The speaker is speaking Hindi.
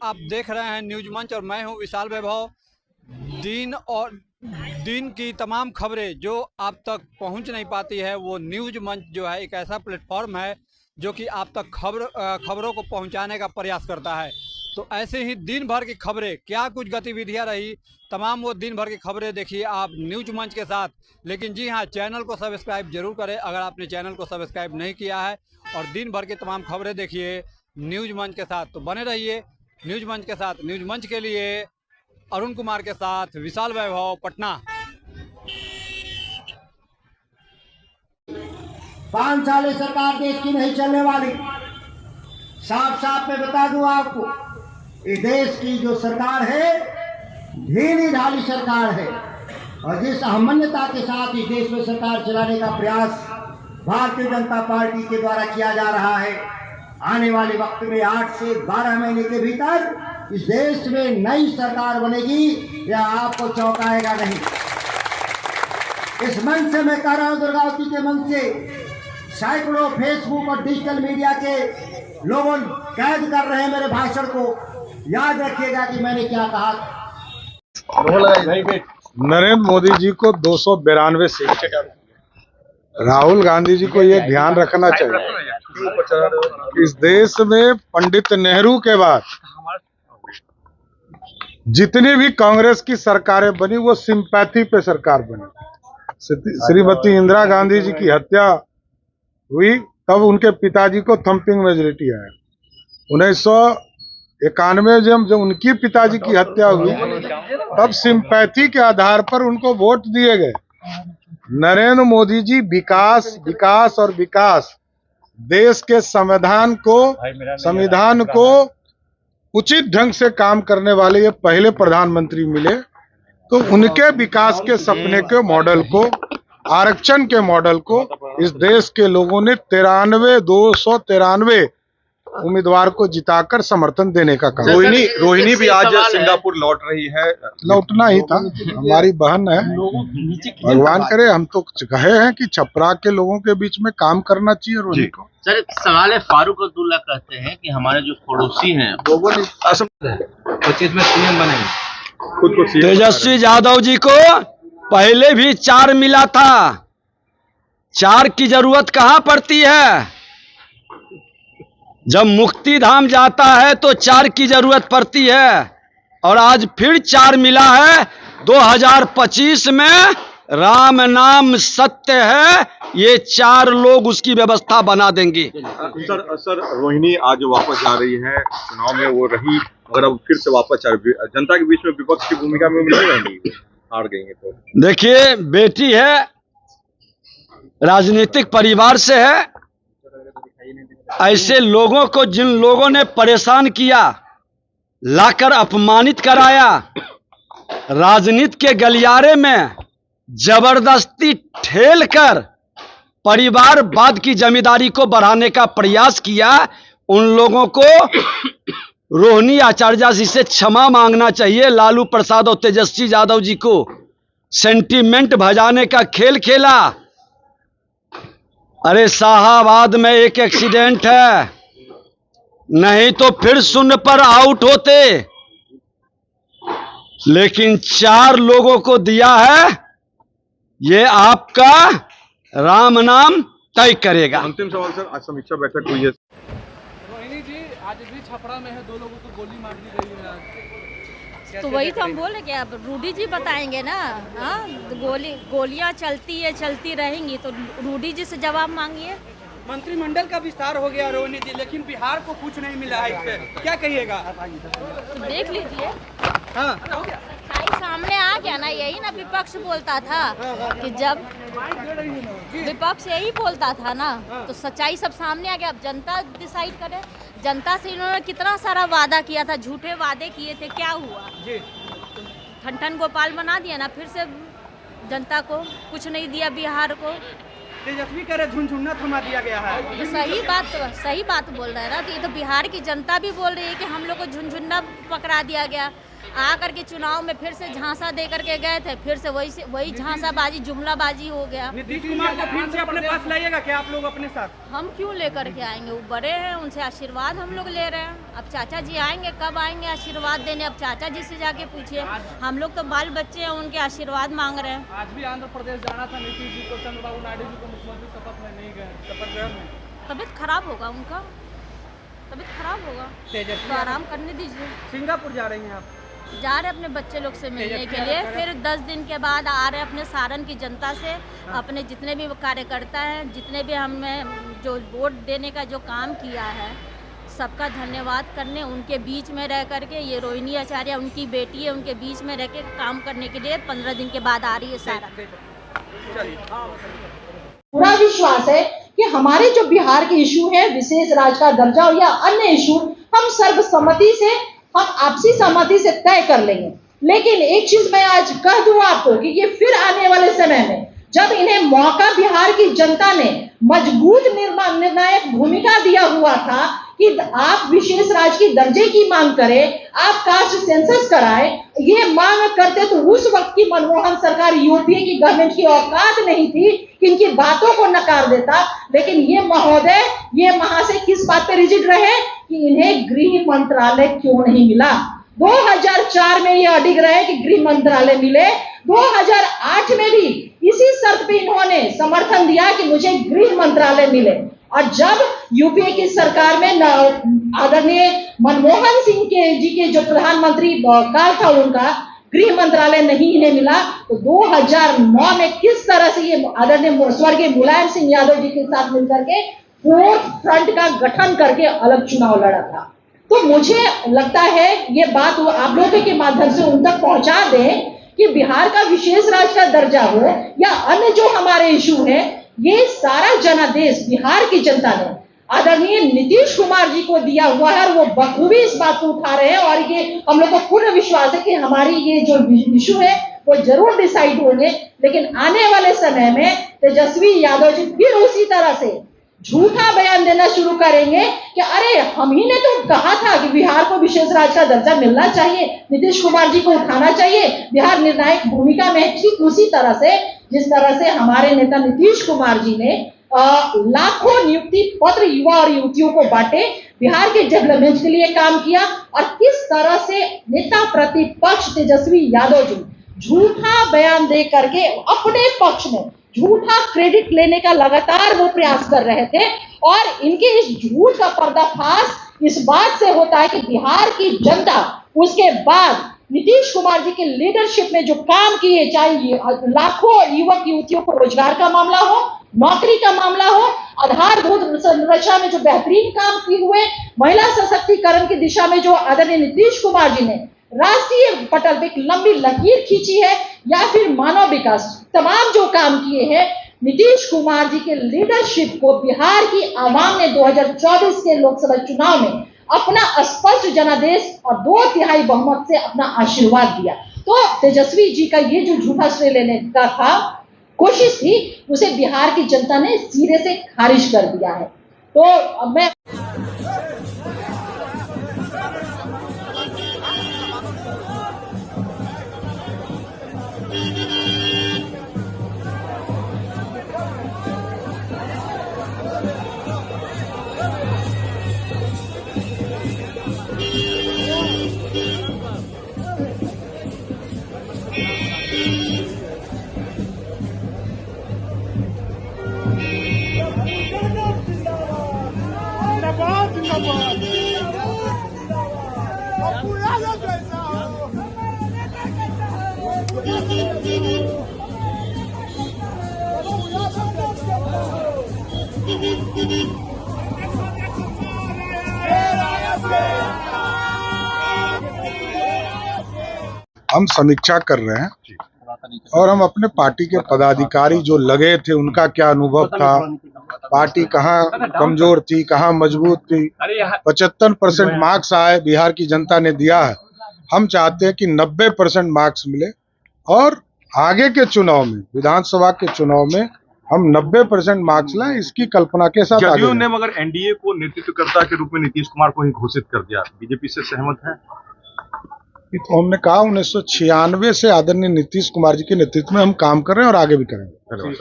आप देख रहे हैं न्यूज मंच और मैं हूं विशाल वैभव। दिन की तमाम खबरें जो आप तक पहुंच नहीं पाती है, वो न्यूज मंच जो है एक ऐसा प्लेटफॉर्म है जो कि आप तक खबरों को पहुंचाने का प्रयास करता है। तो ऐसे ही दिन भर की खबरें, क्या कुछ गतिविधियां रही, तमाम वो दिन भर की खबरें देखिए आप न्यूज मंच के साथ। लेकिन जी हाँ, चैनल को सब्सक्राइब जरूर करें अगर आपने चैनल को सब्सक्राइब नहीं किया है, और दिन भर की तमाम खबरें देखिए न्यूज मंच के साथ। तो बने रहिए न्यूज मंच के साथ। न्यूज मंच के लिए अरुण कुमार के साथ विशाल वैभव, पटना। 5 साल सरकार देश की नहीं चलने वाली। साफ साफ मैं बता दूं आपको, ये देश की जो सरकार है ढीली ढाली सरकार है, और जिस अहमन्यता के साथ इस देश में सरकार चलाने का प्रयास भारतीय जनता पार्टी के द्वारा किया जा रहा है, आने वाले वक्त में 8 से 12 महीने के भीतर इस देश में नई सरकार बनेगी, यह आपको चौंकाएगा नहीं। इस मंच से मैं कह रहा हूं, दुर्गावती के मंच से सैकड़ों फेसबुक और डिजिटल मीडिया के लोगों कैद कर रहे हैं मेरे भाषण को। याद रखिएगा कि मैंने क्या कहा। नरेंद्र मोदी जी को 292 सीट। राहुल गांधी जी को ये ध्यान रखना चाहिए, इस देश में पंडित नेहरू के बाद जितनी भी कांग्रेस की सरकारें बनी वो सिंपैथी पे सरकार बनी। श्रीमती इंदिरा गांधी जी की हत्या हुई तब उनके पिताजी को थम्पिंग मेजोरिटी आया। 1991 जब उनकी पिताजी की हत्या हुई तब सिंपैथी के आधार पर उनको वोट दिए गए। नरेंद्र मोदी जी विकास विकास और विकास, देश के संविधान को उचित ढंग से काम करने वाले ये पहले प्रधानमंत्री मिले। तो उनके विकास के सपने के मॉडल को, आरक्षण के मॉडल को इस देश के लोगों ने 293 उम्मीदवार को जिताकर समर्थन देने का काम। रोहिणी भी आज सिंगापुर लौट रही है। लौटना ही था, हमारी बहन है। भगवान करे, हम तो कहे हैं कि छपरा के लोगों के बीच में काम करना चाहिए रोहिणी को। सर, एक सवाल है, फारूक अब्दुल्ला कहते हैं कि हमारे जो पड़ोसी हैं वो 25 में सीएम बनेंगे। तेजस्वी यादव जी को पहले भी 4 मिला था, 4 की जरूरत कहाँ पड़ती है? जब मुक्ति धाम जाता है तो 4 की जरूरत पड़ती है, और आज फिर 4 मिला है। 2025 में राम नाम सत्य है, ये 4 लोग उसकी व्यवस्था बना देंगे। सर रोहिणी आज वापस जा रही है, चुनाव में वो रही, अगर अब फिर से वापस जनता के बीच में विपक्ष की भूमिका में नहीं रहेंगी, हार गई है तो। देखिए, बेटी है, राजनीतिक परिवार से है। ऐसे लोगों को, जिन लोगों ने परेशान किया, लाकर अपमानित कराया, राजनीति के गलियारे में जबरदस्ती ठेलकर परिवारवाद की जिम्मेदारी को बढ़ाने का प्रयास किया, उन लोगों को रोहिणी आचार्य जी से क्षमा मांगना चाहिए। लालू प्रसाद और तेजस्वी यादव जी को सेंटीमेंट भजाने का खेल खेला। अरे शाहाबाद में एक एक्सीडेंट है, नहीं तो फिर शून्य पर आउट होते, लेकिन 4 लोगों को दिया है। ये आपका राम नाम तय करेगा। अंतिम सवाल सर, आज समीक्षा बैठक हुई है। रोहिणी जी आज भी छपरा में है, 2 लोगों को गोली मार दी गई है। तो वही तो हम बोल रहे कि अब रूडी जी बताएंगे ना। हाँ, गोलियां चलती रहेंगी, तो रूडी जी से जवाब मांगिए। मंत्रिमंडल का विस्तार हो गया रोहिणी जी, लेकिन बिहार को कुछ नहीं मिला है, इस पे क्या कहिएगा? तो देख लीजिए, हाँ, सच्चाई सामने आ गया ना। यही ना विपक्ष बोलता था कि जब विपक्ष यही बोलता था ना, तो सच्चाई सब सामने आ गया। अब जनता डिसाइड करे। जनता से इन्होंने कितना सारा वादा किया था, झूठे वादे किए थे, क्या हुआ? ठन गोपाल बना दिया ना, फिर से जनता को कुछ नहीं दिया बिहार को। तेजस्वी करे झुनझुना थमा दिया गया है। तो सही बात बोल रहा है ना। तो ये तो बिहार की जनता भी बोल रही है कि हम लोग को झुनझुना पकड़ा दिया गया। आ करके चुनाव में फिर से झांसा दे करके गए थे, फिर से वही झांसाबाजी जुमलाबाजी हो गया। नीतीश कुमार को फिर से अपने पास लाइएगा क्या आप लोग अपने साथ? हम क्यों लेकर के आएंगे, वो बड़े हैं, उनसे आशीर्वाद हम लोग ले रहे हैं। अब चाचा जी आएंगे, कब आएंगे आशीर्वाद देने, अब चाचा जी से जाके पूछिए। हम लोग तो बाल बच्चे हैं, उनके आशीर्वाद मांग रहे हैं। आज भी आंध्र प्रदेश जाना था नीतीश जी को, चंद्रबाबू नायडू जी को मुख्यमंत्री शपथ में नहीं गए, शपथ ग्रहण में। तबीयत खराब होगा उनका, तबीयत खराब होगा, तो आराम करने दीजिए। सिंगापुर जा रही हैं आप? जा रहे अपने बच्चे लोग से मिलने के लिए, फिर 10 दिन के बाद आ रहे अपने सारण की जनता से, अपने जितने भी कार्यकर्ता हैं, जितने भी हमें जो वोट देने का जो काम किया है, सबका धन्यवाद करने, उनके बीच में रह करके, ये रोहिणी आचार्य उनकी बेटी है, उनके बीच में रह के काम करने के लिए 15 दिन के बाद आ रही है सारण। पूरा विश्वास है कि हमारे जो बिहार के इशू है, विशेष राज्य का दर्जा या अन्य इशू, हम सर्वसम्मति से, हम आपसी सहमति से तय कर लेंगे। लेकिन एक चीज मैं आज कह दूं आपको कि ये फिर आने वाले समय में जब इन्हें मौका बिहार की जनता ने मजबूत निर्णायक भूमिका दिया हुआ था कि आप विशेष राज्य की दर्जे की मांग करें, आप कास्ट सेंसस कराएं, ये मांग करते तो उस वक्त की मनमोहन सरकार, यूपीए की गवर्नमेंट की औकात नहीं थी कि इनकी बातों को नकार देता। लेकिन ये महोदय, ये महाशय किस बात पे रिजिड रहे कि इन्हें गृह मंत्रालय क्यों नहीं मिला। 2004 में ये अडिग रहे कि गृह मंत्रालय मिले, 2008 में भी इसी शर्त पे इन्होंने समर्थन दिया कि मुझे गृह मंत्रालय मिले। और जब यूपीए की सरकार में आदरणीय मनमोहन सिंह जी के जो प्रधानमंत्री काल था, उनका गृह मंत्रालय नहीं इन्हें मिला, तो 2009 में किस तरह से ये आदरणीय स्वर्गीय मुलायम सिंह यादव जी के साथ मिलकर के फोर्थ फ्रंट का गठन करके अलग चुनाव लड़ा था। तो मुझे लगता है ये बात आप लोगों के माध्यम से उन तक पहुंचा दें कि बिहार का विशेष राज्य का दर्जा हो या अन्य जो हमारे इशू है, ये सारा जनादेश बिहार की जनता ने आदरणीय नीतीश कुमार जी को दिया हुआ है, और वो बखूबी इस बात को उठा रहे हैं। और ये हम लोग को पूर्ण विश्वास है कि हमारी ये जो इशू है वो जरूर डिसाइड होंगे। लेकिन आने वाले समय में तेजस्वी यादव जी फिर उसी तरह से झूठा बयान देना शुरू करेंगे कि अरे हम ही ने तो कहा था कि बिहार को विशेष राज्य का दर्जा मिलना चाहिए, नीतीश कुमार जी को उठाना चाहिए, बिहार निर्णायक भूमिका में। ठीक उसी तरह से जिस तरह से हमारे नेता नीतीश कुमार जी ने लाखों नियुक्ति पत्र युवा और युवतियों को बांटे, बिहार के डेवलपमेंट के लिए काम किया, और किस तरह से नेता प्रतिपक्ष तेजस्वी यादव जी झूठा बयान दे करके अपने पक्ष में झूठा क्रेडिट लेने का लगातार वो प्रयास कर रहे थे। और इनके इस झूठ का पर्दाफाश इस बात से होता है कि बिहार की जनता उसके बाद नीतीश कुमार जी के लीडरशिप में जो काम किए, चाहे लाखों युवक युवतियों को रोजगार का मामला हो, नौकरी का मामला हो, आधारभूत संरचना में जो बेहतरीन काम किए हुए, महिला सशक्तिकरण की दिशा में जो आदरणीय नीतीश कुमार जी ने राष्ट्रीय पटल पे एक लंबी लकीर खींची है, या फिर मानव विकास, तमाम जो काम किए हैं, नीतीश कुमार जी के लीडरशिप को बिहार की आवाम ने 2024 के लोकसभा चुनाव में अपना स्पष्ट जनादेश और 2/3 बहुमत से अपना आशीर्वाद दिया। तो तेजस्वी जी का ये जो झूठा श्रेय लेने का था, कोशिश थी, उसे बिहार की जनता ने सिरे से खारिज कर दिया है। तो अब मैं हम समीक्षा कर रहे हैं और हम अपने पार्टी के पदाधिकारी जो लगे थे उनका क्या अनुभव था, पार्टी कहाँ कमजोर थी, कहाँ मजबूत थी। 75% मार्क्स आए, बिहार की जनता ने दिया है। हम चाहते हैं कि 90% मार्क्स मिले और आगे के चुनाव में, विधानसभा के चुनाव में हम 90% मार्क्स लाएं, इसकी कल्पना के साथ आगे जदयू ने मगर एनडीए को नेतृत्वकर्ता के रूप में नीतीश कुमार को ही घोषित कर दिया, बीजेपी से सहमत है? तो हमने कहा 1996 से आदरणीय नीतीश कुमार जी के नेतृत्व में हम काम कर रहे हैं और आगे भी करेंगे। धन्यवाद।